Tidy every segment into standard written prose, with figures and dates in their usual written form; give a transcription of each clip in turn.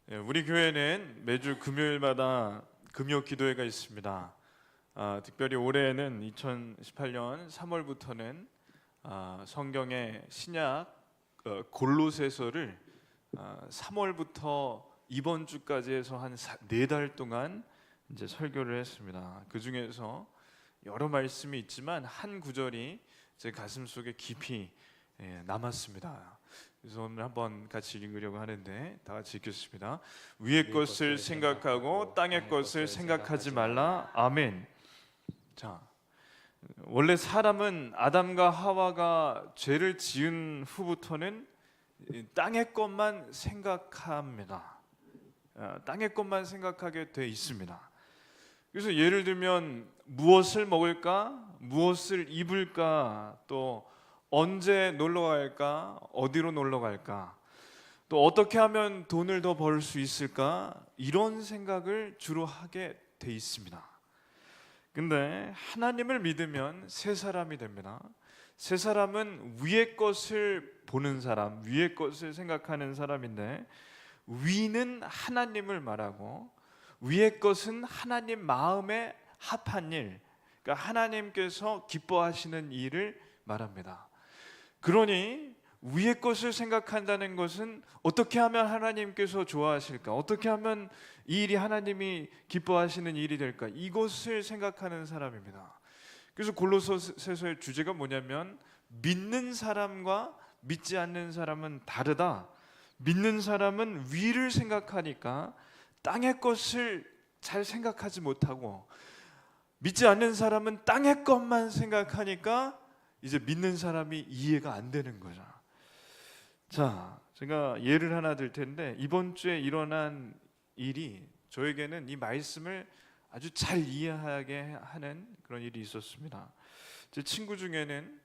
우리 교회는 매주 금요일마다 금요 기도회가 있습니다. 특별히 올해는 2018년 3월부터는 성경의 신약 골로새서를 3월부터 이번 주까지 해서 한 4달 동안 이제 설교를 했습니다. 그 중에서 여러 말씀이 있지만 한 구절이 제 가슴 속에 깊이 남았습니다. 그래서 오늘 한번 같이 읽으려고 하는데 다 같이 읽겠습니다. 위의 것을 생각하고 땅의 것을 생각하지 말라. 아멘. 자, 원래 사람은 아담과 하와가 죄를 지은 후부터는 땅의 것만 생각합니다. 땅의 것만 생각하게 돼 있습니다. 그래서 예를 들면 무엇을 먹을까, 무엇을 입을까, 또 언제 놀러 갈까, 어디로 놀러 갈까, 또 어떻게 하면 돈을 더 벌 수 있을까, 이런 생각을 주로 하게 돼 있습니다. 근데 하나님을 믿으면 새 사람이 됩니다. 새 사람은 위의 것을 보는 사람, 위의 것을 생각하는 사람인데, 위는 하나님을 말하고 위의 것은 하나님 마음에 합한 일, 그러니까 하나님께서 기뻐하시는 일을 말합니다. 그러니 위의 것을 생각한다는 것은 어떻게 하면 하나님께서 좋아하실까? 어떻게 하면 이 일이 하나님이 기뻐하시는 일이 될까? 이것을 생각하는 사람입니다. 그래서 골로새서의 주제가 뭐냐면 믿는 사람과 믿지 않는 사람은 다르다. 믿는 사람은 위를 생각하니까 땅의 것을 잘 생각하지 못하고, 믿지 않는 사람은 땅의 것만 생각하니까 이제 믿는 사람이 이해가 안 되는 거죠. 자, 제가 예를 하나 들 텐데, 이번 주에 일어난 일이 저에게는 이 말씀을 아주 잘 이해하게 하는 그런 일이 있었습니다. 제 친구 중에는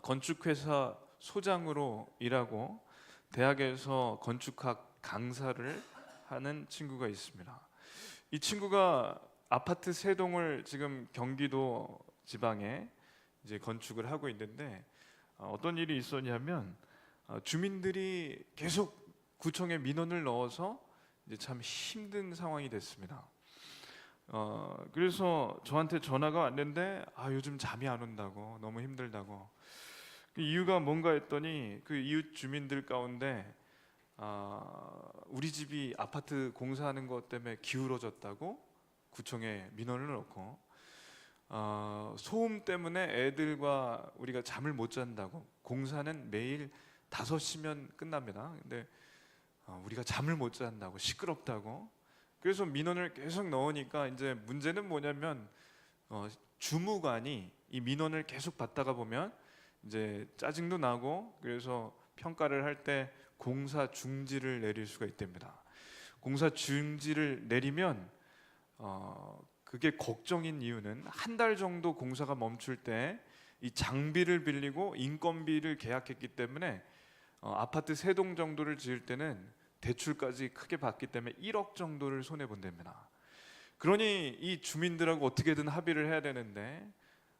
건축회사 소장으로 일하고 대학에서 건축학 강사를 하는 친구가 있습니다. 이 친구가 아파트 3동을 지금 경기도 지방에 이제 건축을 하고 있는데, 어떤 일이 있었냐면 주민들이 계속 구청에 민원을 넣어서 이제 참 힘든 상황이 됐습니다. 그래서 저한테 전화가 왔는데 요즘 잠이 안 온다고, 너무 힘들다고. 그 이유가 뭔가 했더니 그 이웃 주민들 가운데 우리 집이 아파트 공사하는 것 때문에 기울어졌다고 구청에 민원을 넣고, 소음 때문에 애들과 우리가 잠을 못 잔다고, 공사는 매일 5시면 끝납니다. 근데 우리가 잠을 못 잔다고, 시끄럽다고. 그래서 민원을 계속 넣으니까 이제 문제는 뭐냐면 주무관이 이 민원을 계속 받다가 보면 이제 짜증도 나고, 그래서 평가를 할 때 공사 중지를 내릴 수가 있답니다. 공사 중지를 내리면 그게 걱정인 이유는 한 달 정도 공사가 멈출 때 이 장비를 빌리고 인건비를 계약했기 때문에 아파트 3동 정도를 지을 때는 대출까지 크게 받기 때문에 1억 정도를 손해 본답니다. 그러니 이 주민들하고 어떻게든 합의를 해야 되는데,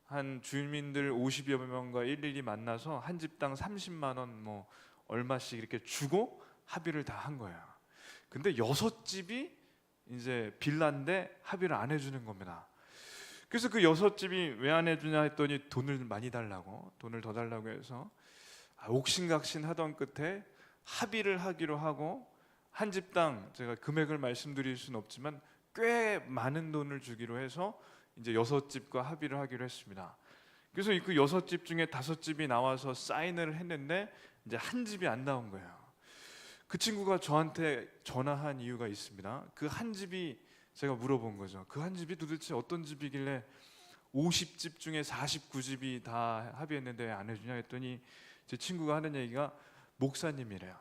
한 주민들 50여 명과 일일이 만나서 한 집당 30만 원 뭐 얼마씩 이렇게 주고 합의를 다 한 거예요. 근데 6집이 이제 빌라인데 합의를 안 해주는 겁니다. 그래서 그 6집이 왜 안 해주냐 했더니 돈을 많이 달라고, 돈을 더 달라고 해서 옥신각신 하던 끝에 합의를 하기로 하고, 한 집당 제가 금액을 말씀드릴 수는 없지만 꽤 많은 돈을 주기로 해서 이제 6집과 합의를 하기로 했습니다. 그래서 그 6집 중에 5집이 나와서 사인을 했는데 이제 한 집이 안 나온 거예요. 그 친구가 저한테 전화한 이유가 있습니다. 그 한 집이, 제가 물어본 거죠. 그 한 집이 도대체 어떤 집이길래 50집 중에 49집이 다 합의했는데 안 해주냐 했더니 제 친구가 하는 얘기가 목사님이래요.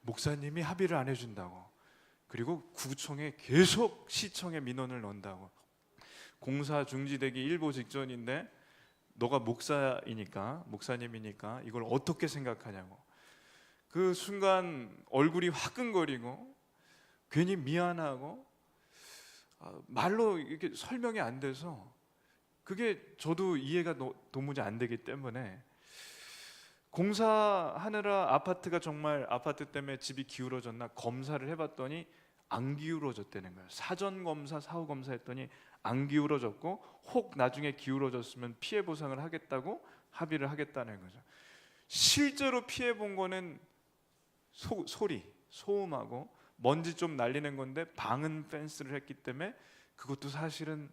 목사님이 합의를 안 해준다고, 그리고 구청에 계속 시청에 민원을 넣는다고, 공사 중지되기 일보 직전인데 너가 목사님이니까 이걸 어떻게 생각하냐고. 그 순간 얼굴이 화끈거리고 괜히 미안하고 말로 이렇게 설명이 안 돼서, 그게 저도 이해가 도무지 안 되기 때문에 공사하느라 아파트가 정말 아파트 때문에 집이 기울어졌나 검사를 해봤더니 안 기울어졌다는 거예요. 사전 검사, 사후 검사 했더니 안 기울어졌고 혹 나중에 기울어졌으면 피해 보상을 하겠다고 합의를 하겠다는 거죠. 실제로 피해 본 거는 소리, 소음하고 먼지 좀 날리는 건데 방은 펜스를 했기 때문에 그것도 사실은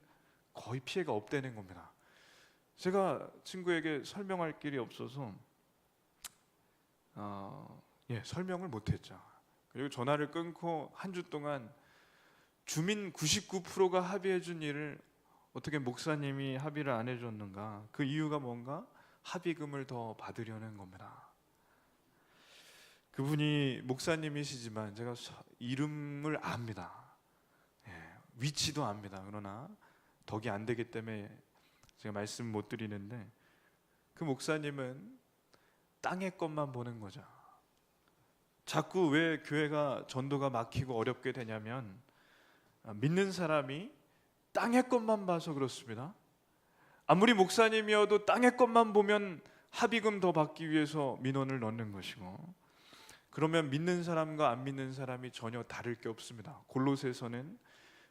거의 피해가 없다는 겁니다. 제가 친구에게 설명할 길이 없어서 설명을 못했죠. 그리고 전화를 끊고 한 주 동안 주민 99%가 합의해 준 일을 어떻게 목사님이 합의를 안 해줬는가? 그 이유가 뭔가? 합의금을 더 받으려는 겁니다. 그분이 목사님이시지만 제가 이름을 압니다. 위치도 압니다. 그러나 덕이 안 되기 때문에 제가 말씀 못 드리는데, 그 목사님은 땅의 것만 보는 거죠. 자꾸 왜 교회가 전도가 막히고 어렵게 되냐면 믿는 사람이 땅의 것만 봐서 그렇습니다. 아무리 목사님이어도 땅의 것만 보면 합의금 더 받기 위해서 민원을 넣는 것이고, 그러면 믿는 사람과 안 믿는 사람이 전혀 다를 게 없습니다. 골로새서는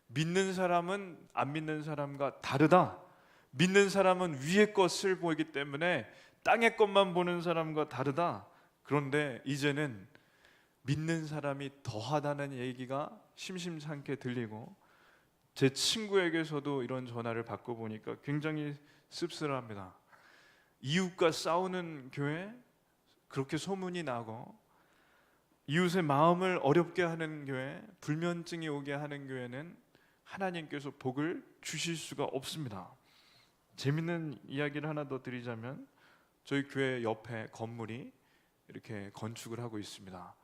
믿는 사람은 안 믿는 사람과 다르다. 믿는 사람은 위의 것을 보기 때문에 땅의 것만 보는 사람과 다르다. 그런데 이제는 믿는 사람이 더하다는 얘기가 심심찮게 들리고, 제 친구에게서도 이런 전화를 받고 보니까 굉장히 씁쓸합니다. 이웃과 싸우는 교회, 그렇게 소문이 나고 이웃의 마음을 어렵게 하는 교회, 불면증이 오게 하는 교회는 하나님께서 복을 주실 수가 없습니다. 재밌는 이야기를 하나 더 드리자면, 저희 교회 옆에 건물이 이렇게 건축을 하고 있습니다.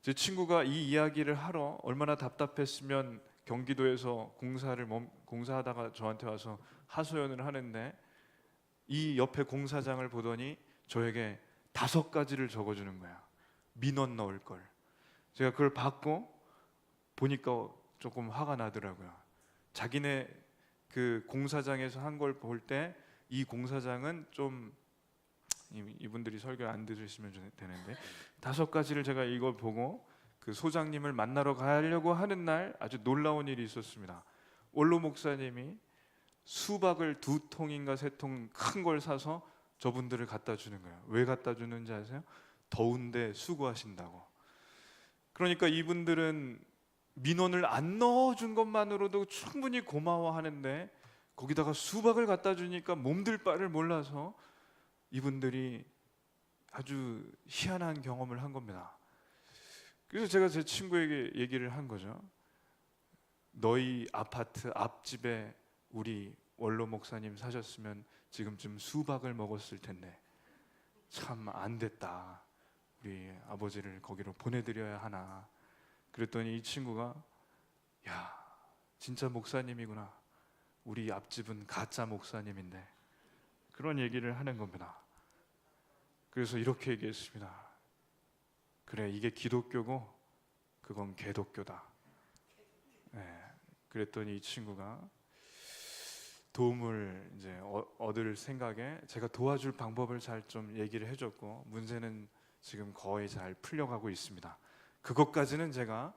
제 친구가 이 이야기를 하러 얼마나 답답했으면 경기도에서 공사하다가 저한테 와서 하소연을 하는데, 이 옆에 공사장을 보더니 저에게 5가지를 적어주는 거야. 민원 넣을 걸. 제가 그걸 받고 보니까 조금 화가 나더라고요. 자기네 그 공사장에서 한 걸 볼 때 이 공사장은 좀, 이분들이 설교 안 들으시면 되는데, 5가지를 제가 이걸 보고 그 소장님을 만나러 가려고 하는 날 아주 놀라운 일이 있었습니다. 원로 목사님이 수박을 2통인가 3통 큰 걸 사서 저분들을 갖다 주는 거예요. 왜 갖다 주는지 아세요? 더운데 수고하신다고. 그러니까 이분들은 민원을 안 넣어준 것만으로도 충분히 고마워하는데, 거기다가 수박을 갖다 주니까 몸둘 바를 몰라서 이분들이 아주 희한한 경험을 한 겁니다. 그래서 제가 제 친구에게 얘기를 한 거죠. 너희 아파트 앞집에 우리 원로 목사님 사셨으면 지금쯤 수박을 먹었을 텐데 참 안 됐다. 우리 아버지를 거기로 보내드려야 하나. 그랬더니 이 친구가, 야, 진짜 목사님이구나. 우리 앞집은 가짜 목사님인데. 그런 얘기를 하는 겁니다. 그래서 이렇게 얘기했습니다. 그래, 이게 기독교고 그건 개독교다. 그랬더니 이 친구가 도움을 이제 얻을 생각에 제가 도와줄 방법을 잘 좀 얘기를 해줬고, 문제는 지금 거의 잘 풀려가고 있습니다. 그것까지는 제가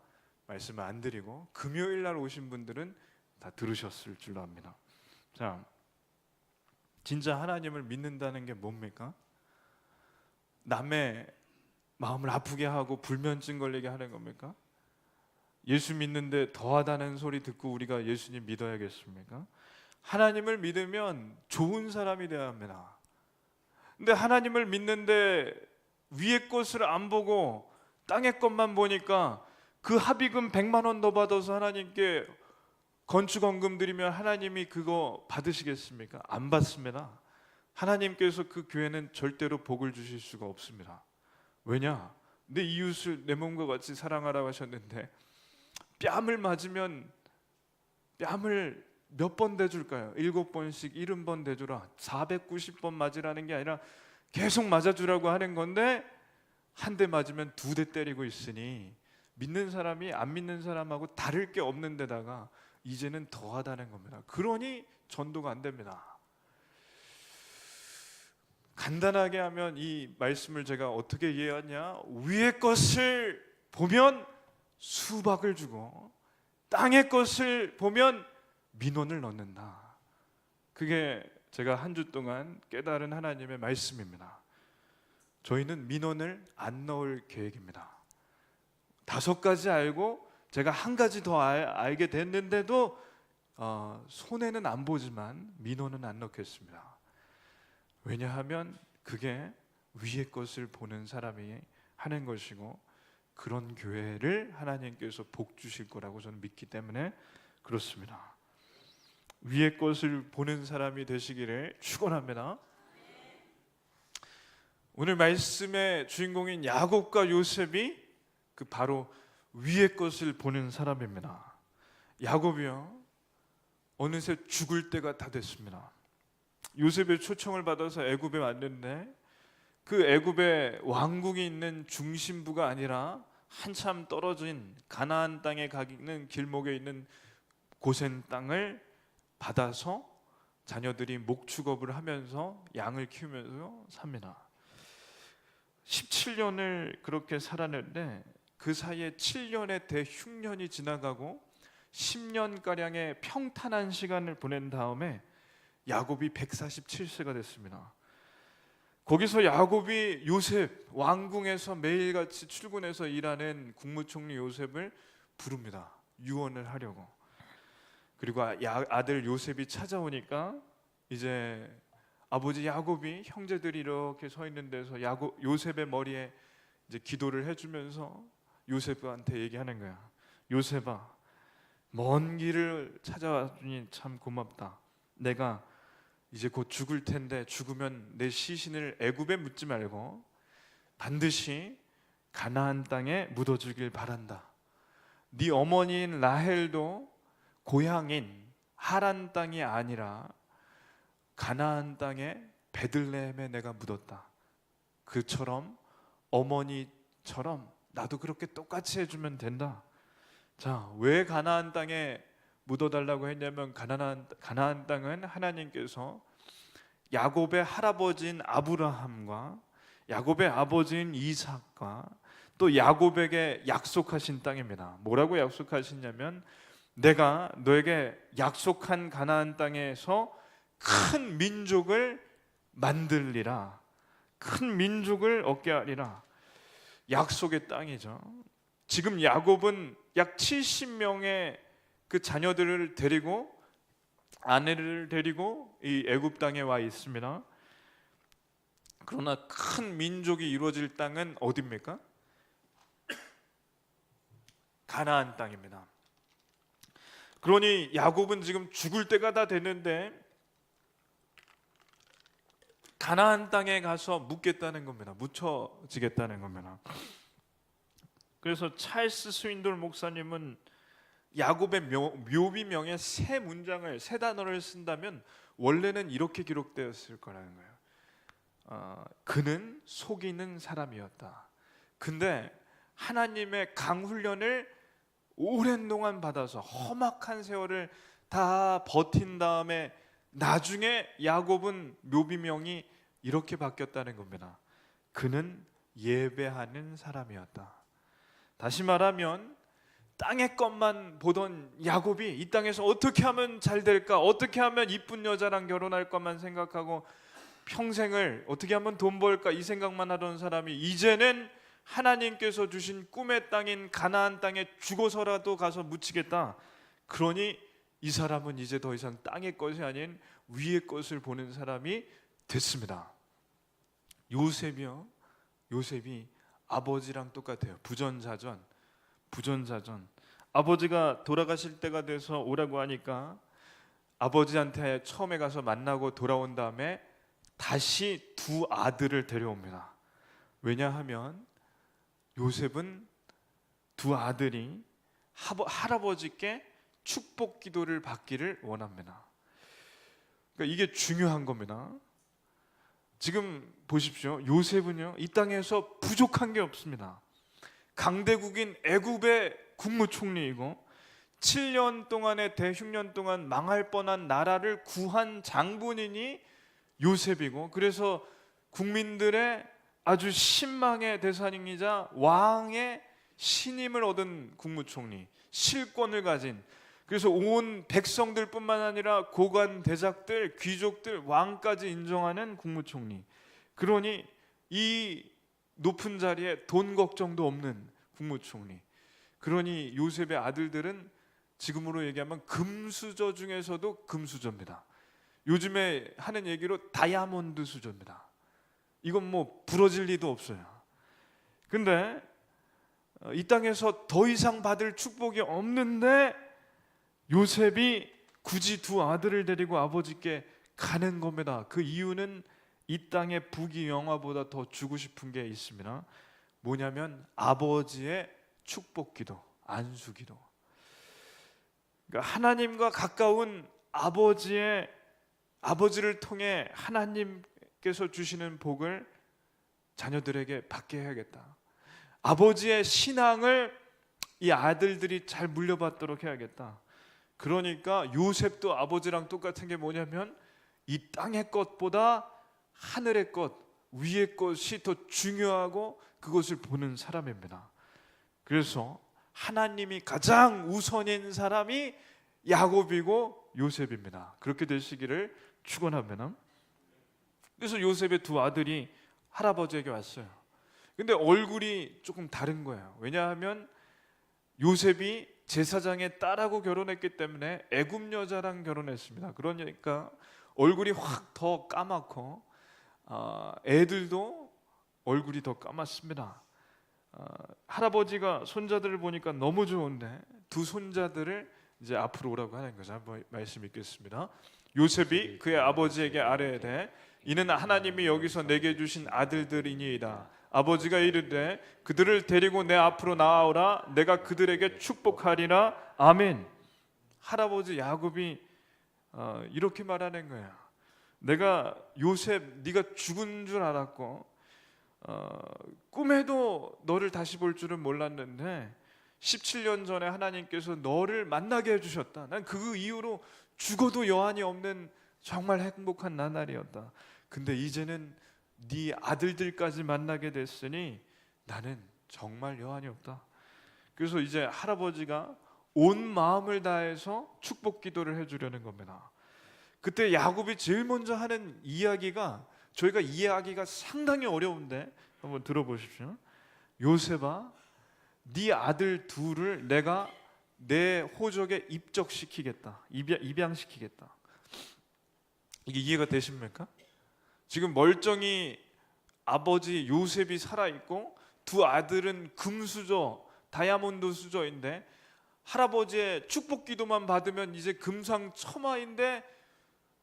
말씀을 안 드리고, 금요일 날 오신 분들은 다 들으셨을 줄로 압니다. 자, 진짜 하나님을 믿는다는 게 뭡니까? 남의 마음을 아프게 하고 불면증 걸리게 하는 겁니까? 예수 믿는데 더하다는 소리 듣고 우리가 예수님 믿어야겠습니까? 하나님을 믿으면 좋은 사람이 되어야 합니다. 근데 하나님을 믿는데 위의 것을 안 보고 땅의 것만 보니까 그 합의금 100만 원 더 받아서 하나님께 건축원금 드리면 하나님이 그거 받으시겠습니까? 안 받습니다. 하나님께서 그 교회는 절대로 복을 주실 수가 없습니다. 왜냐? 내 이웃을 내 몸과 같이 사랑하라고 하셨는데, 뺨을 맞으면 뺨을 몇 번 대줄까요? 7번씩 70번 대주라. 490번 맞으라는 게 아니라 계속 맞아주라고 하는 건데, 한 대 맞으면 2대 때리고 있으니 믿는 사람이 안 믿는 사람하고 다를 게 없는 데다가 이제는 더하다는 겁니다. 그러니 전도가 안 됩니다. 간단하게 하면 이 말씀을 제가 어떻게 이해하냐? 위의 것을 보면 수박을 주고 땅의 것을 보면 민원을 넣는다. 그게 제가 한 주 동안 깨달은 하나님의 말씀입니다. 저희는 민원을 안 넣을 계획입니다. 5가지 알고 제가 한 가지 더 알게 됐는데도 손해는 안 보지만 민원은 안 넣겠습니다. 왜냐하면 그게 위의 것을 보는 사람이 하는 것이고 그런 교회를 하나님께서 복 주실 거라고 저는 믿기 때문에 그렇습니다. 위의 것을 보는 사람이 되시기를 축원합니다. 오늘 말씀의 주인공인 야곱과 요셉이 그 바로 위의 것을 보는 사람입니다. 야곱이요, 어느새 죽을 때가 다 됐습니다. 요셉의 초청을 받아서 애굽에 왔는데 그 애굽의 왕궁이 있는 중심부가 아니라 한참 떨어진 가나안 땅에 가는 길목에 있는 고센 땅을 받아서 자녀들이 목축업을 하면서 양을 키우면서 삽니다. 17년을 그렇게 살았는데 그 사이에 7년의 대흉년이 지나가고 10년가량의 평탄한 시간을 보낸 다음에 야곱이 147세가 됐습니다. 거기서 야곱이 요셉, 왕궁에서 매일같이 출근해서 일하는 국무총리 요셉을 부릅니다. 유언을 하려고. 그리고 아들 요셉이 찾아오니까 이제 아버지 야곱이 형제들이 이렇게 서 있는 데서 요셉의 머리에 이제 기도를 해주면서 요셉한테 얘기하는 거야. 요셉아, 먼 길을 찾아와 주니 참 고맙다. 내가 이제 곧 죽을 텐데 죽으면 내 시신을 애굽에 묻지 말고 반드시 가나안 땅에 묻어주길 바란다. 네 어머니인 라헬도 고향인 하란 땅이 아니라 가나안 땅에 베들레헴에 내가 묻었다. 그처럼 어머니처럼 나도 그렇게 똑같이 해주면 된다. 자, 왜 가나안 땅에 묻어달라고 했냐면 가나안 땅은 하나님께서 야곱의 할아버지인 아브라함과 야곱의 아버지인 이삭과 또 야곱에게 약속하신 땅입니다. 뭐라고 약속하시냐면 내가 너에게 약속한 가나안 땅에서 큰 민족을 만들리라. 큰 민족을 얻게 하리라. 약속의 땅이죠. 지금 야곱은 약 70명의 그 자녀들을 데리고 아내를 데리고 이 애굽 땅에 와 있습니다. 그러나 큰 민족이 이루어질 땅은 어디입니까? 가나안 땅입니다. 그러니 야곱은 지금 죽을 때가 다 됐는데 가나안 땅에 가서 묻겠다는 겁니다. 묻혀지겠다는 겁니다. 그래서 찰스 스윈돌 목사님은 야곱의 묘비명에 세 문장을, 세 단어를 쓴다면 원래는 이렇게 기록되었을 거라는 거예요. 그는 속이는 사람이었다. 근데 하나님의 강훈련을 오랜 동안 받아서 험악한 세월을 다 버틴 다음에 나중에 야곱은 묘비명이 이렇게 바뀌었다는 겁니다. 그는 예배하는 사람이었다. 다시 말하면 땅의 것만 보던 야곱이 이 땅에서 어떻게 하면 잘 될까, 어떻게 하면 이쁜 여자랑 결혼할 것만 생각하고 평생을 어떻게 하면 돈 벌까 이 생각만 하던 사람이 이제는 하나님께서 주신 꿈의 땅인 가나안 땅에 죽어서라도 가서 묻히겠다. 그러니 이 사람은 이제 더 이상 땅의 것이 아닌 위의 것을 보는 사람이 됐습니다. 요셉이 아버지랑 똑같아요. 부전자전. 아버지가 돌아가실 때가 돼서 오라고 하니까 아버지한테 처음에 가서 만나고 돌아온 다음에 다시 두 아들을 데려옵니다. 왜냐하면 요셉은 두 아들이 할아버지께 축복 기도를 받기를 원합니다. 그러니까 이게 중요한 겁니다. 지금 보십시오. 요셉은요, 이 땅에서 부족한 게 없습니다. 강대국인 애굽의 국무총리이고 7년 동안의 대흉년 동안 망할 뻔한 나라를 구한 장본인이 요셉이고, 그래서 국민들의 아주 신망의 대상이자 왕의 신임을 얻은 국무총리, 실권을 가진, 그래서 온 백성들뿐만 아니라 고관 대작들, 귀족들, 왕까지 인정하는 국무총리. 그러니 이 높은 자리에 돈 걱정도 없는 국무총리. 그러니 요셉의 아들들은 지금으로 얘기하면 금수저 중에서도 금수저입니다. 요즘에 하는 얘기로 다이아몬드 수저입니다. 이건 뭐 부러질 리도 없어요. 근데 이 땅에서 더 이상 받을 축복이 없는데 요셉이 굳이 두 아들을 데리고 아버지께 가는 겁니다. 그 이유는 이 땅의 부귀영화보다 더 주고 싶은 게 있습니다. 뭐냐면 아버지의 축복기도, 안수기도. 그러니까 하나님과 가까운 아버지를 통해 하나님께서 주시는 복을 자녀들에게 받게 해야겠다. 아버지의 신앙을 이 아들들이 잘 물려받도록 해야겠다. 그러니까 요셉도 아버지랑 똑같은 게 뭐냐면 이 땅의 것보다 하늘의 것, 위의 것이 더 중요하고 그것을 보는 사람입니다. 그래서 하나님이 가장 우선인 사람이 야곱이고 요셉입니다. 그렇게 되시기를 축원합니다. 그래서 요셉의 두 아들이 할아버지에게 왔어요. 근데 얼굴이 조금 다른 거예요. 왜냐하면 요셉이 제사장의 딸하고 결혼했기 때문에 애굽 여자랑 결혼했습니다. 그러니까 얼굴이 확 더 까맣고 애들도 얼굴이 더 까맣습니다. 할아버지가 손자들을 보니까 너무 좋은데 두 손자들을 이제 앞으로 오라고 하는 거죠. 한번 말씀 읽겠습니다. 요셉이 그의 아버지에게 아뢰되 이는 하나님이 여기서 내게 주신 아들들이니이다. 아버지가 이르되 그들을 데리고 내 앞으로 나아오라. 내가 그들에게 축복하리라. 아멘. 할아버지 야곱이 이렇게 말하는 거야. 내가 요셉 네가 죽은 줄 알았고 꿈에도 너를 다시 볼 줄은 몰랐는데 17년 전에 하나님께서 너를 만나게 해주셨다. 난 그 이후로 죽어도 여한이 없는 정말 행복한 나날이었다. 근데 이제는 네 아들들까지 만나게 됐으니 나는 정말 여한이 없다. 그래서 이제 할아버지가 온 마음을 다해서 축복 기도를 해주려는 겁니다. 그때 야곱이 제일 먼저 하는 이야기가 저희가 이해하기가 상당히 어려운데 한번 들어보십시오. 요셉아, 네 아들 둘을 내가 내 호적에 입적시키겠다. 입양시키겠다. 이게 이해가 되십니까? 지금 멀쩡히 아버지 요셉이 살아있고 두 아들은 금수저, 다이아몬드 수저인데 할아버지의 축복 기도만 받으면 이제 금상첨화인데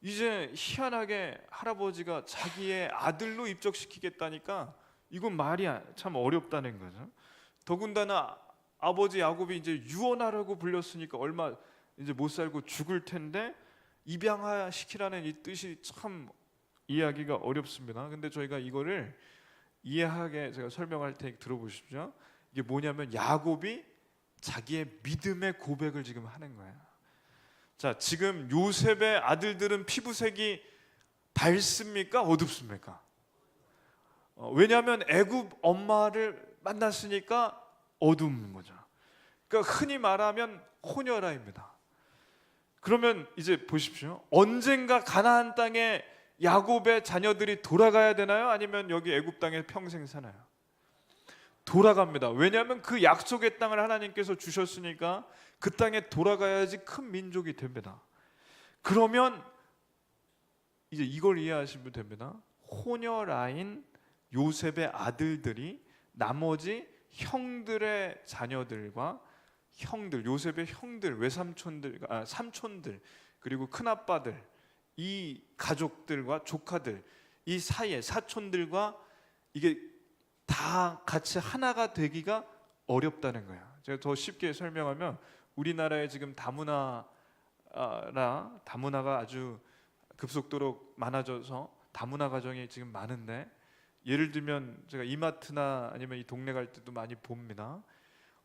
이제 희한하게 할아버지가 자기의 아들로 입적시키겠다니까 이건 말이 참 어렵다는 거죠. 더군다나 아버지 야곱이 이제 유언하라고 불렸으니까 얼마 이제 못 살고 죽을 텐데 입양시키라는 이 뜻이 참 이해하기가 어렵습니다. 근데 저희가 이거를 이해하게 제가 설명할 테니 들어보십시오. 이게 뭐냐면 야곱이 자기의 믿음의 고백을 지금 하는 거예요. 자, 지금 요셉의 아들들은 피부색이 밝습니까? 어둡습니까? 왜냐하면 애굽 엄마를 만났으니까 어두운 거죠. 그러니까 흔히 말하면 호녀라입니다. 그러면 이제 보십시오. 언젠가 가나안 땅에 야곱의 자녀들이 돌아가야 되나요? 아니면 여기 애굽 땅에 평생 사나요? 돌아갑니다. 왜냐하면 그 약속의 땅을 하나님께서 주셨으니까 그 땅에 돌아가야지 큰 민족이 됩니다. 그러면 이제 이걸 이해하시면 됩니다. 호녀라인 요셉의 아들들이 나머지 형들의 자녀들과 요셉의 형들, 외삼촌들, 삼촌들, 그리고 큰아빠들, 이 가족들과 조카들, 이 사이에 사촌들과 이게 다 같이 하나가 되기가 어렵다는 거예요. 제가 더 쉽게 설명하면 우리나라에 지금 다문화가 아주 급속도로 많아져서 다문화 가정이 지금 많은데 예를 들면 제가 이마트나 아니면 이 동네 갈 때도 많이 봅니다.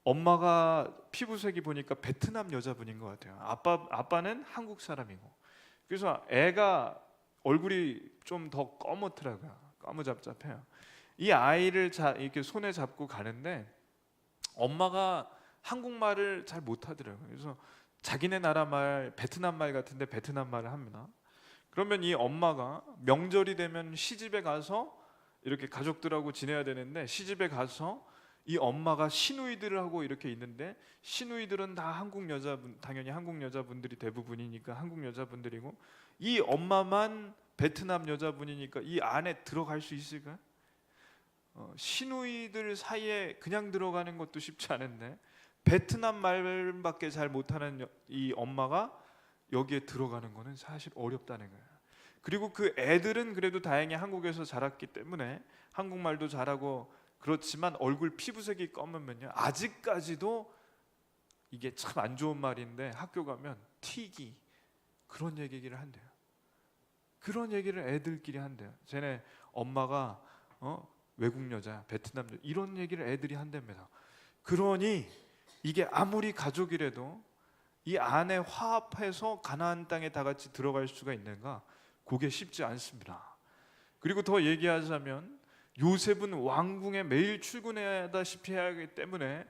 엄마가 피부색이 보니까 베트남 여자분인 것 같아요. 아빠는 한국 사람이고. 그래서 애가 얼굴이 좀 더 검었더라고요. 까무잡잡해요. 이 아이를 이렇게 손에 잡고 가는데 엄마가 한국말을 잘 못하더라고요. 그래서 자기네 나라 말, 베트남 말 같은데 베트남 말을 합니다. 그러면 이 엄마가 명절이 되면 시집에 가서 이렇게 가족들하고 지내야 되는데, 시집에 가서 이 엄마가 시누이들을 하고 이렇게 있는데, 시누이들은 다 한국 여자분, 당연히 한국 여자분들이 대부분이니까 한국 여자분들이고, 이 엄마만 베트남 여자분이니까 이 안에 들어갈 수 있을까? 시누이들 사이에 그냥 들어가는 것도 쉽지 않은데 베트남 말밖에 잘 못하는 이 엄마가 여기에 들어가는 거는 사실 어렵다는 거예요. 그리고 그 애들은 그래도 다행히 한국에서 자랐기 때문에 한국말도 잘하고, 그렇지만 얼굴 피부색이 검으면요, 아직까지도 이게 참 안 좋은 말인데 학교 가면 튀기, 그런 얘기를 한대요. 그런 얘기를 애들끼리 한대요. 쟤네 엄마가 외국 여자, 베트남 여자, 이런 얘기를 애들이 한답니다. 그러니 이게 아무리 가족이라도 이 안에 화합해서 가나안 땅에 다 같이 들어갈 수가 있는가? 그게 쉽지 않습니다. 그리고 더 얘기하자면 요셉은 왕궁에 매일 출근하다시피 해야 하기 때문에,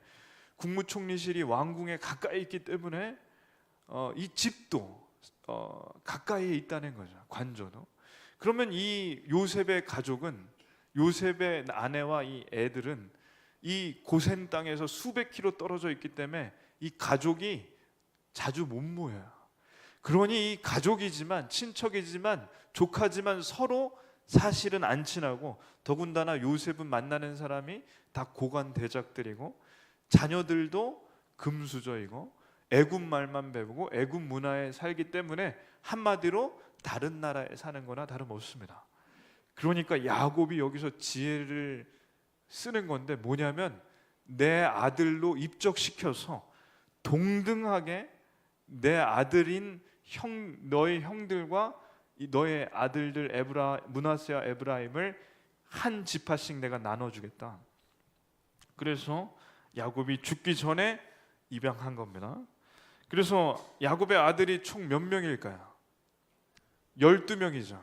국무총리실이 왕궁에 가까이 있기 때문에 이 집도 가까이에 있다는 거죠. 관저도. 그러면 이 요셉의 가족은, 요셉의 아내와 이 애들은 이 고센 땅에서 수백 킬로 떨어져 있기 때문에 이 가족이 자주 못 모여요. 그러니 이 가족이지만, 친척이지만, 조카지만 서로 사실은 안 친하고, 더군다나 요셉은 만나는 사람이 다 고관 대작들이고, 자녀들도 금수저이고, 애굽 말만 배우고 애굽 문화에 살기 때문에 한마디로 다른 나라에 사는 거나 다름없습니다. 그러니까 야곱이 여기서 지혜를 쓰는 건데 뭐냐면, 내 아들로 입적시켜서 동등하게 내 아들인 너의 형들과 너의 아들들 므낫세와 에브라임을 한 지파씩 내가 나눠주겠다. 그래서 야곱이 죽기 전에 입양한 겁니다. 그래서 야곱의 아들이 총 몇 명일까요? 12명이죠.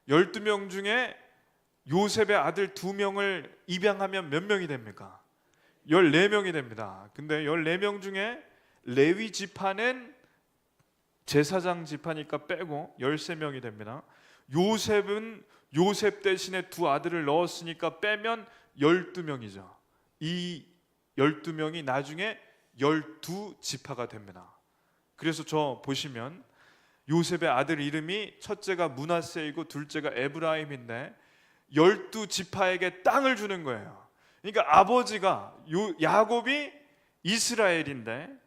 12명 중에 요셉의 아들 2명을 입양하면 몇 명이 됩니까? 14명이 됩니다. 근데 14명 중에 레위 지파는 제사장 지파니까 빼고 13명이 됩니다. 요셉은 요셉 대신에 두 아들을 넣었으니까 빼면 12명이죠. 이 12명이 나중에 12지파가 됩니다. 그래서 저 보시면 요셉의 아들 이름이 첫째가 므낫세이고 둘째가 에브라임인데 12지파에게 땅을 주는 거예요. 그러니까 아버지가 야곱이 이스라엘인데,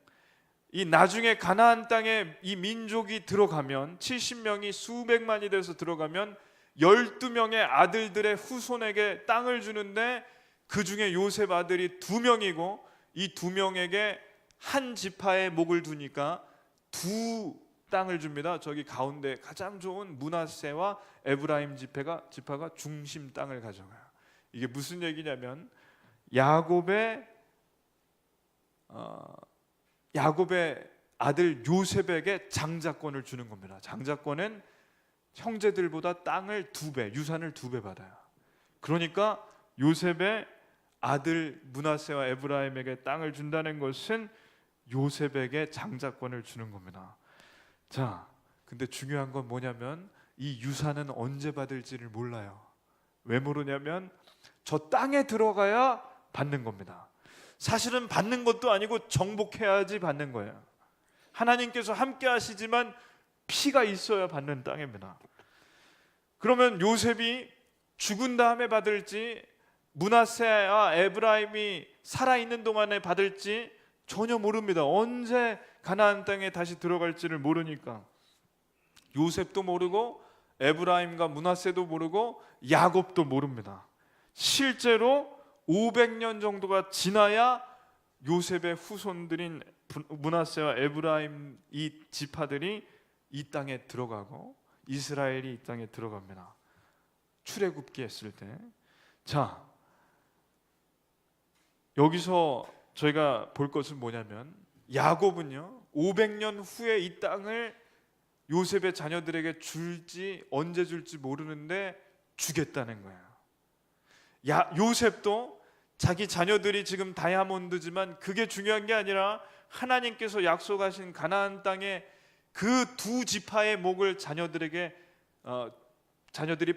이 나중에 가나안 땅에 이 민족이 들어가면 70명이 수백만이 돼서 들어가면 12명의 아들들의 후손에게 땅을 주는데, 그 중에 요셉 아들이 2명이고 이 2명에게 한 지파의 목을 두니까 두 땅을 줍니다. 저기 가운데 가장 좋은 므낫세와 에브라임 지파가 중심 땅을 가져가요. 이게 무슨 얘기냐면 야곱의 아들 요셉에게 장자권을 주는 겁니다. 장자권은 형제들보다 땅을 2배, 유산을 2배 받아요. 그러니까 요셉의 아들 므낫세와 에브라임에게 땅을 준다는 것은 요셉에게 장자권을 주는 겁니다. 자, 근데 중요한 건 뭐냐면 이 유산은 언제 받을지를 몰라요. 왜 모르냐면 저 땅에 들어가야 받는 겁니다. 사실은 받는 것도 아니고 정복해야지 받는 거예요. 하나님께서 함께 하시지만 피가 있어야 받는 땅입니다. 그러면 요셉이 죽은 다음에 받을지, 므낫세와 에브라임이 살아있는 동안에 받을지 전혀 모릅니다. 언제 가나안 땅에 다시 들어갈지를 모르니까 요셉도 모르고 에브라임과 므낫세도 모르고 야곱도 모릅니다. 실제로 500년 정도가 지나야 요셉의 후손들인 므낫세와 에브라임 이 지파들이 이 땅에 들어가고 이스라엘이 이 땅에 들어갑니다. 출애굽기 했을 때. 자, 여기서 저희가 볼 것은 뭐냐면 야곱은요 500년 후에 이 땅을 요셉의 자녀들에게 줄지 언제 줄지 모르는데 주겠다는 거예요. 요셉도 자기 자녀들이 지금 다이아몬드지만 그게 중요한 게 아니라 하나님께서 약속하신 가나안 땅에 그 두 지파의 목을 자녀들이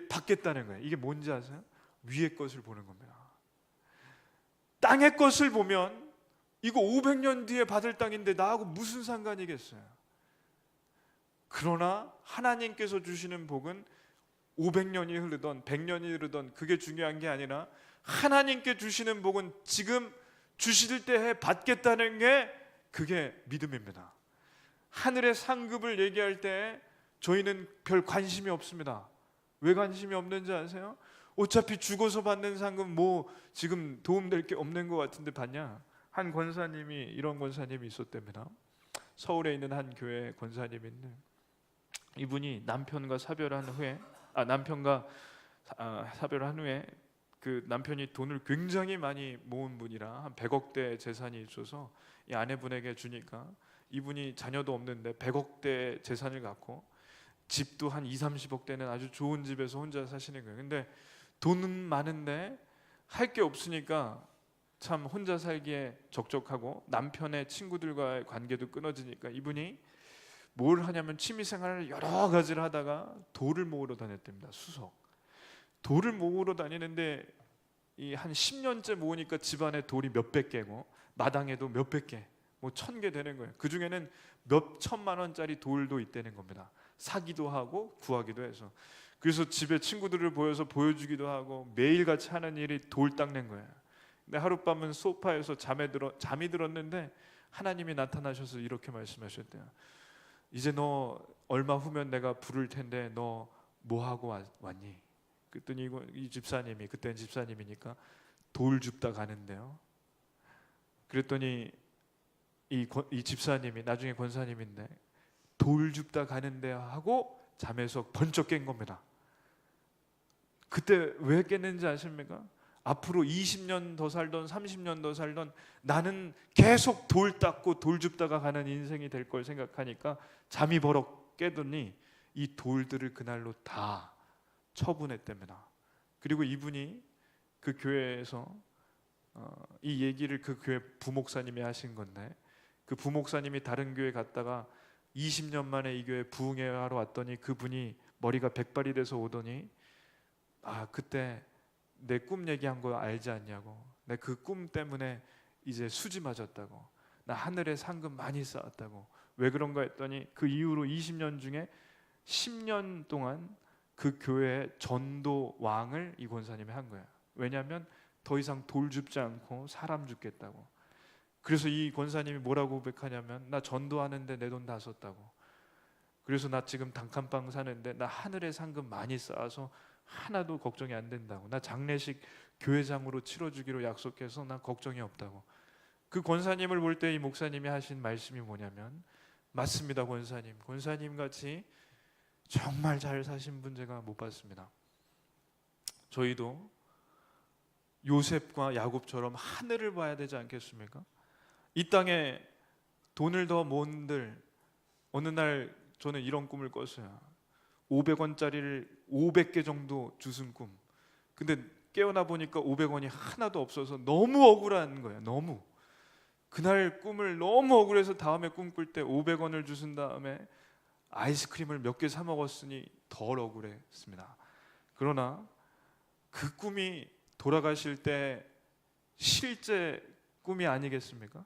받겠다는 거예요. 이게 뭔지 아세요? 위의 것을 보는 겁니다. 땅의 것을 보면 이거 500년 뒤에 받을 땅인데 나하고 무슨 상관이겠어요? 그러나 하나님께서 주시는 복은 500년이 흐르던 100년이 흐르던 그게 중요한 게 아니라 하나님께 주시는 복은 지금 주실 때에 받겠다는 게 그게 믿음입니다. 하늘의 상급을 얘기할 때 저희는 별 관심이 없습니다. 왜 관심이 없는지 아세요? 어차피 죽어서 받는 상급 뭐 지금 도움될 게 없는 것 같은데 받냐? 한 권사님이 이런 권사님이 있었답니다. 서울에 있는 한 교회 권사님인데 이분이 남편과 사별한 후에 그 남편이 돈을 굉장히 많이 모은 분이라 한 100억대 재산이 있어서 이 아내분에게 주니까 이분이 자녀도 없는데 100억대 재산을 갖고 집도 한 20-30억 되는 아주 좋은 집에서 혼자 사시는 거예요. 근데 돈은 많은데 할 게 없으니까 참 혼자 살기에 적적하고 남편의 친구들과의 관계도 끊어지니까 이분이 뭘 하냐면 취미생활을 여러 가지를 하다가 돌을 모으러 다녔답니다. 수석 돌을 모으러 다니는데 이 한 10년째 모으니까 집안에 돌이 몇백 개고 마당에도 몇백 개, 뭐 1000개 되는 거예요. 그 중에는 몇 천만 원짜리 돌도 있다는 겁니다. 사기도 하고 구하기도 해서. 그래서 집에 친구들을 보여서 보여주기도 하고 매일같이 하는 일이 돌 닦는 거예요. 근데 하룻밤은 소파에서 잠이 들었는데 하나님이 나타나셔서 이렇게 말씀하셨대요. 이제 너 얼마 후면 내가 부를 텐데 너 뭐 하고 왔니? 그랬더니 이 집사님이, 그때는 집사님이니까 돌 줍다 가는데요. 그랬더니 이 집사님이 나중에 권사님인데 돌 줍다 가는데 하고 잠에서 번쩍 깬 겁니다. 그때 왜 깼는지 아십니까? 앞으로 20년 더 살던 30년 더 살던 나는 계속 돌 닦고 돌 줍다가 가는 인생이 될 걸 생각하니까 잠이 버럭 깨더니 이 돌들을 그날로 다 처분했답니다. 그리고 이분이 그 교회에서 이 얘기를 그 교회 부목사님이 하신 건데 그 부목사님이 다른 교회 갔다가 20년 만에 이 교회 부흥회하러 왔더니 그분이 머리가 백발이 돼서 오더니 그때 내 꿈 얘기한 거 알지 않냐고, 내 그 꿈 때문에 이제 수지 맞았다고, 나 하늘에 상금 많이 쌓았다고. 왜 그런가 했더니 그 이후로 20년 중에 10년 동안 그 교회의 전도 왕을 이 권사님이 한 거예요. 왜냐하면 더 이상 돌 줍지 않고 사람 줍겠다고. 그래서 이 권사님이 뭐라고 고백하냐면 나 전도하는데 내 돈 다 썼다고. 그래서 나 지금 단칸방 사는데 나 하늘의 상금 많이 쌓아서 하나도 걱정이 안 된다고. 나 장례식 교회장으로 치러주기로 약속해서 나 걱정이 없다고. 그 권사님을 볼 때 이 목사님이 하신 말씀이 뭐냐면 맞습니다 권사님. 권사님 같이 정말 잘 사신 분 제가 못 봤습니다. 저희도 요셉과 야곱처럼 하늘을 봐야 되지 않겠습니까? 이 땅에 돈을 더 모은들 어느 날 저는 이런 꿈을 꿨어요. 500원짜리를 500개 정도 주순 꿈. 근데 깨어나 보니까 500원이 하나도 없어서 너무 억울한 거예요. 너무. 그날 꿈을 너무 억울해서 다음에 꿈 꿀 때 500원을 주순 다음에 아이스크림을 몇 개 사 먹었으니 덜 억울했습니다. 그러나 그 꿈이 돌아가실 때 실제 꿈이 아니겠습니까?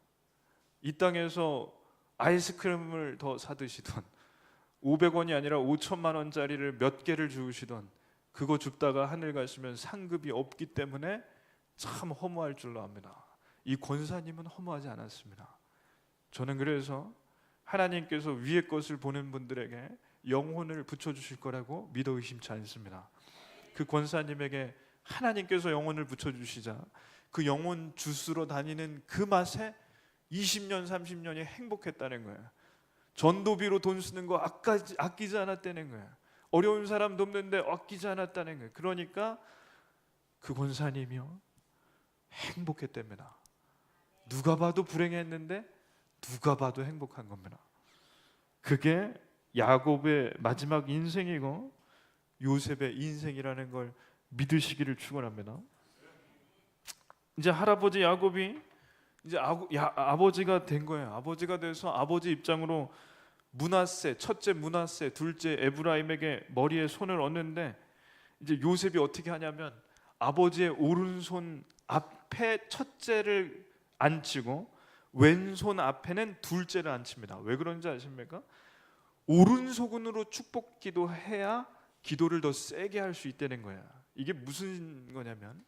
이 땅에서 아이스크림을 더 사드시던 500원이 아니라 5천만 원짜리를 몇 개를 주우시던 그거 줍다가 하늘 가시면 상급이 없기 때문에 참 허무할 줄로 압니다. 이 권사님은 허무하지 않았습니다. 저는 그래서 하나님께서 위의 것을 보는 분들에게 영혼을 붙여주실 거라고 믿어 의심치 않습니다. 그 권사님에게 하나님께서 영혼을 붙여주시자 그 영혼 주스러 다니는 그 맛에 20년 30년이 행복했다는 거예요. 전도비로 돈 쓰는 거 아끼지 않았다는 거예요. 어려운 사람 돕는데 아끼지 않았다는 거예요. 그러니까 그 권사님이요 행복했답니다. 누가 봐도 불행했는데 누가 봐도 행복한 겁니다. 그게 야곱의 마지막 인생이고 요셉의 인생이라는 걸 믿으시기를 축원합니다. 이제 할아버지 야곱이 이제 아버지가 된 거예요. 아버지가 돼서 아버지 입장으로 므낫세, 첫째 므낫세, 둘째 에브라임에게 머리에 손을 얹는데, 이제 요셉이 어떻게 하냐면 아버지의 오른손 앞에 첫째를 앉히고 왼손 앞에는 둘째를 앉힙니다. 왜 그런지 아십니까? 오른손으로 축복 기도해야 기도를 더 세게 할 수 있다는 거야. 이게 무슨 거냐면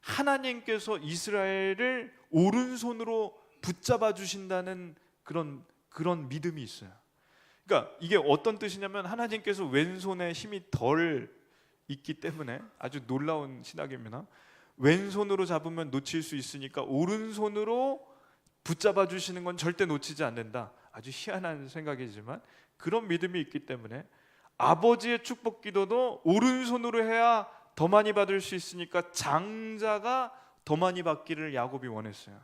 하나님께서 이스라엘을 오른손으로 붙잡아 주신다는 그런 믿음이 있어요. 그러니까 이게 어떤 뜻이냐면 하나님께서 왼손에 힘이 덜 있기 때문에, 아주 놀라운 신학입니다. 왼손으로 잡으면 놓칠 수 있으니까 오른손으로 붙잡아 주시는 건 절대 놓치지 않는다. 아주 희한한 생각이지만 그런 믿음이 있기 때문에 아버지의 축복 기도도 오른손으로 해야 더 많이 받을 수 있으니까 장자가 더 많이 받기를 야곱이 원했어요.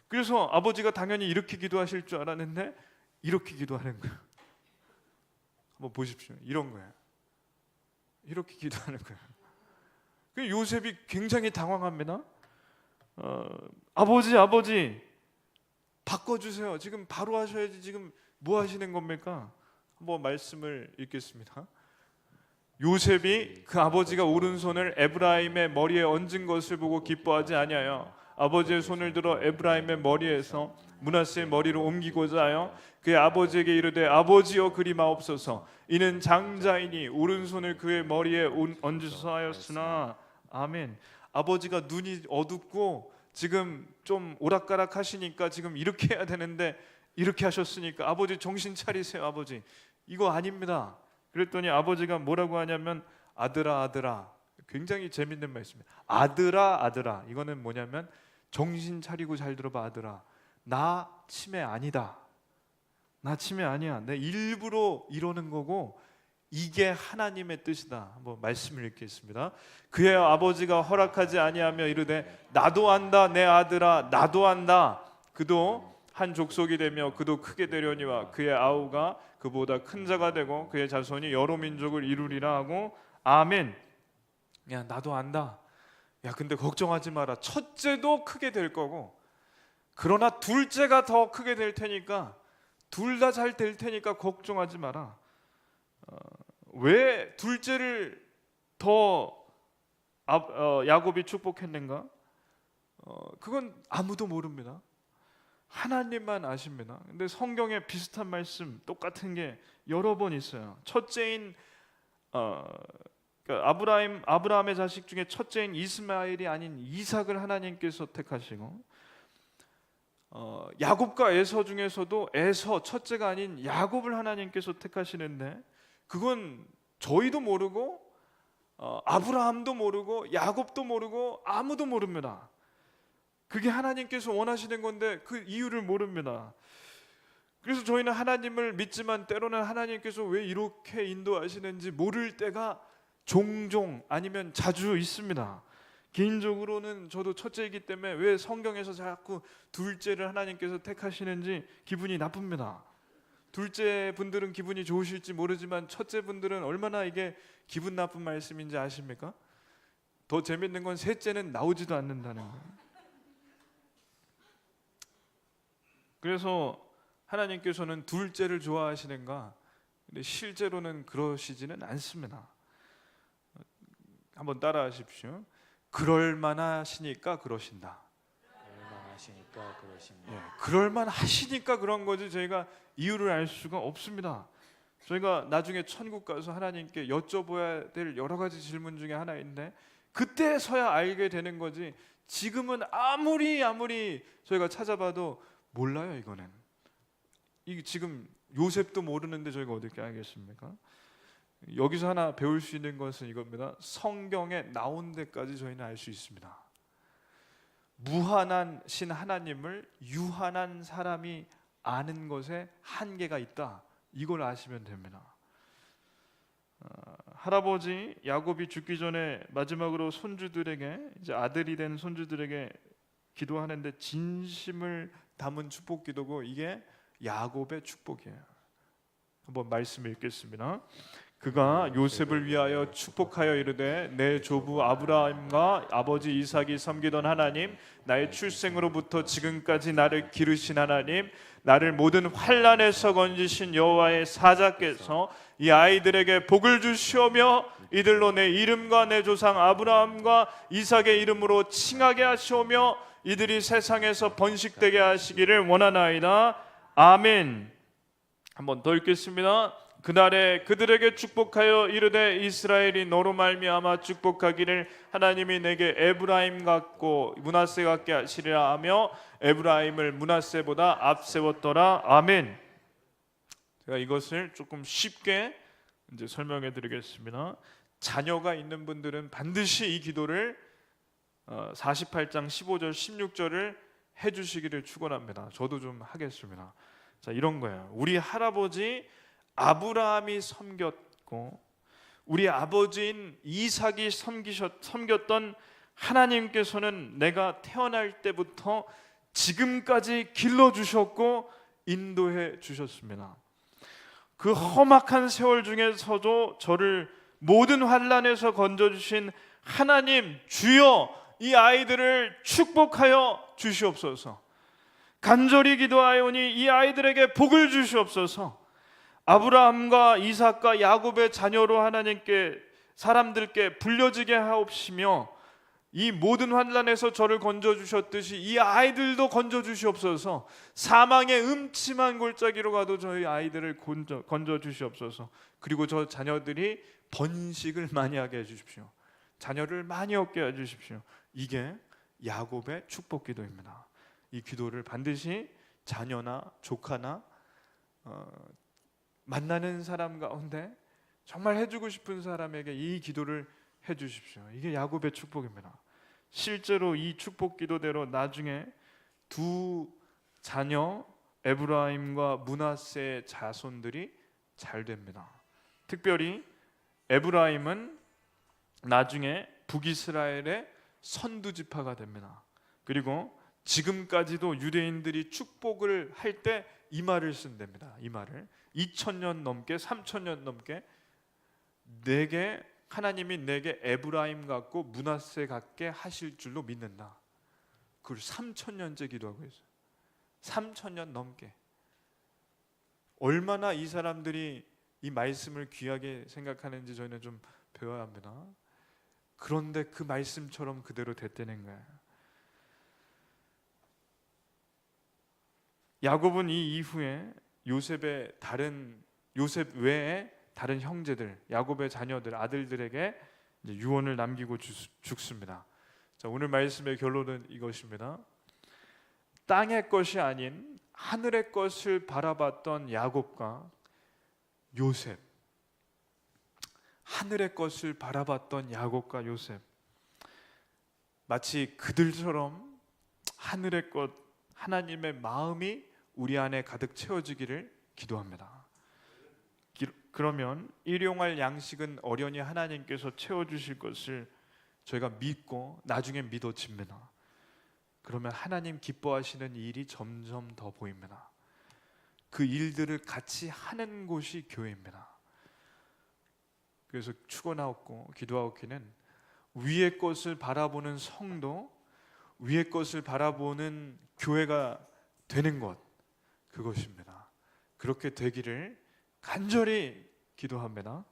그래서 아버지가 당연히 이렇게 기도하실 줄 알았는데 이렇게 기도하는 거예요. 한번 보십시오. 이런 거예요. 이렇게 기도하는 거예요. 요셉이 굉장히 당황합니다. 아버지 바꿔주세요. 지금 바로 하셔야지. 지금 뭐 하시는 겁니까? 한번 말씀을 읽겠습니다. 요셉이 그 아버지가 오른손을 에브라임의 머리에 얹은 것을 보고 기뻐하지 아니하여 아버지의 손을 들어 에브라임의 머리에서 므낫세의 머리로 옮기고자 하여 그의 아버지에게 이르되 아버지여 그리 마옵소서. 이는 장자이니 오른손을 그의 머리에 얹으소서 하였으나. 아멘. 아버지가 눈이 어둡고 지금 좀 오락가락 하시니까 지금 이렇게 해야 되는데 이렇게 하셨으니까 아버지 정신 차리세요. 아버지 이거 아닙니다. 그랬더니 아버지가 뭐라고 하냐면 아들아. 굉장히 재밌는 말씀이에요. 아들아. 이거는 뭐냐면 정신 차리고 잘 들어봐. 아들아, 나 치매 아니다. 나 치매 아니야. 내 일부러 이러는 거고 이게 하나님의 뜻이다. 한번 말씀을 읽겠습니다. 그의 아버지가 허락하지 아니하며 이르되 나도 안다 내 아들아, 나도 안다. 그도 한 족속이 되며 그도 크게 되려니와 그의 아우가 그보다 큰 자가 되고 그의 자손이 여러 민족을 이루리라 하고. 아멘. 야, 나도 안다. 야, 근데 걱정하지 마라. 첫째도 크게 될 거고 그러나 둘째가 더 크게 될 테니까, 둘 다 잘 될 테니까 걱정하지 마라. 왜 둘째를 더 야곱이 축복했는가? 그건 아무도 모릅니다. 하나님만 아십니다. 근데 성경에 비슷한 말씀, 똑같은 게 여러 번 있어요. 첫째인 그러니까 아브라함의 자식 중에 첫째인 이스마엘이 아닌 이삭을 하나님께서 택하시고, 야곱과 에서 중에서도 에서 첫째가 아닌 야곱을 하나님께서 택하시는데, 그건 저희도 모르고 아브라함도 모르고 야곱도 모르고 아무도 모릅니다. 그게 하나님께서 원하시는 건데 그 이유를 모릅니다. 그래서 저희는 하나님을 믿지만 때로는 하나님께서 왜 이렇게 인도하시는지 모를 때가 종종 아니면 자주 있습니다. 개인적으로는 저도 첫째이기 때문에 왜 성경에서 자꾸 둘째를 하나님께서 택하시는지 기분이 나쁩니다. 둘째 분들은 기분이 좋으실지 모르지만 첫째 분들은 얼마나 이게 기분 나쁜 말씀인지 아십니까? 더 재밌는 건 셋째는 나오지도 않는다는 거예요. 그래서 하나님께서는 둘째를 좋아하시는가? 근데 실제로는 그러시지는 않습니다. 한번 따라하십시오. 그럴만하시니까 그러신다. 그럴만하시니까 그러신다. 예, 그럴만하시니까 그런 거지 저희가 이유를 알 수가 없습니다. 저희가 나중에 천국 가서 하나님께 여쭤봐야 될 여러 가지 질문 중에 하나인데 그때서야 알게 되는 거지, 지금은 아무리 저희가 찾아봐도 몰라요. 이거는 이게 지금 요셉도 모르는데 저희가 어떻게 알겠습니까? 여기서 하나 배울 수 있는 것은 이겁니다. 성경에 나온 데까지 저희는 알 수 있습니다. 무한한 신 하나님을 유한한 사람이 아는 것에 한계가 있다. 이걸 아시면 됩니다. 할아버지 야곱이 죽기 전에 마지막으로 손주들에게, 이제 아들이 된 손주들에게 기도하는데 진심을 담은 축복 기도고 이게 야곱의 축복이에요. 한번 말씀 읽겠습니다. 그가 요셉을 위하여 축복하여 이르되 내 조부 아브라함과 아버지 이삭이 섬기던 하나님, 나의 출생으로부터 지금까지 나를 기르신 하나님, 나를 모든 환난에서 건지신 여호와의 사자께서 이 아이들에게 복을 주시오며 이들로 내 이름과 내 조상 아브라함과 이삭의 이름으로 칭하게 하시오며 이들이 세상에서 번식되게 하시기를 원하나이다. 아멘. 한번 더 읽겠습니다. 그날에 그들에게 축복하여 이르되 이스라엘이 너로 말미암아 축복하기를 하나님이 내게 에브라임 같고 므낫세 같게 하시리라 하며 에브라임을 므낫세보다 앞세웠더라. 아멘. 제가 이것을 조금 쉽게 이제 설명해 드리겠습니다. 자녀가 있는 분들은 반드시 이 기도를 48장 15절 16절을 해 주시기를 축원합니다. 저도 좀 하겠습니다. 자, 이런 거예요. 우리 할아버지 아브라함이 섬겼고 우리 아버지인 이삭이 섬겼던 하나님께서는 내가 태어날 때부터 지금까지 길러주셨고 인도해 주셨습니다. 그 험악한 세월 중에서도 저를 모든 환난에서 건져주신 하나님 주여, 이 아이들을 축복하여 주시옵소서. 간절히 기도하오니 이 아이들에게 복을 주시옵소서. 아브라함과 이삭과 야곱의 자녀로 하나님께 사람들께 불려지게 하옵시며 이 모든 환난에서 저를 건져주셨듯이 이 아이들도 건져주시옵소서. 사망의 음침한 골짜기로 가도 저희 아이들을 건져주시옵소서. 그리고 저 자녀들이 번식을 많이 하게 해주십시오. 자녀를 많이 얻게 해주십시오. 이게 야곱의 축복 기도입니다. 이 기도를 반드시 자녀나 조카나 만나는 사람 가운데 정말 해주고 싶은 사람에게 이 기도를 해주십시오. 이게 야곱의 축복입니다. 실제로 이 축복 기도대로 나중에 두 자녀 에브라임과 므낫세의 자손들이 잘 됩니다. 특별히 에브라임은 나중에 북이스라엘의 선두 지파가 됩니다. 그리고 지금까지도 유대인들이 축복을 할 때 이 말을 쓴답니다. 이 말을 2000년 넘게 3000년 넘게 내게 하나님이 내게 에브라임 같고 므낫세 같게 하실 줄로 믿는다. 그걸 3000년째 기도하고 있어요. 3000년 넘게. 얼마나 이 사람들이 이 말씀을 귀하게 생각하는지 저희는 좀 배워야 합니다. 그런데 그 말씀처럼 그대로 됐다는 거예요. 야곱은 이 이후에 요셉 외에 다른 형제들, 야곱의 자녀들, 아들들에게 이제 유언을 남기고 죽습니다. 자, 오늘 말씀의 결론은 이것입니다. 땅의 것이 아닌 하늘의 것을 바라봤던 야곱과 요셉, 하늘의 것을 바라봤던 야곱과 요셉, 마치 그들처럼 하늘의 것, 하나님의 마음이 우리 안에 가득 채워지기를 기도합니다. 그러면 일용할 양식은 어련히 하나님께서 채워주실 것을 저희가 믿고 나중에 믿어집니다. 그러면 하나님 기뻐하시는 일이 점점 더 보입니다. 그 일들을 같이 하는 곳이 교회입니다. 그래서 축원하옵고 기도하옵기는 위의 것을 바라보는 성도, 위의 것을 바라보는 교회가 되는 것, 그것입니다. 그렇게 되기를 간절히 기도합니다.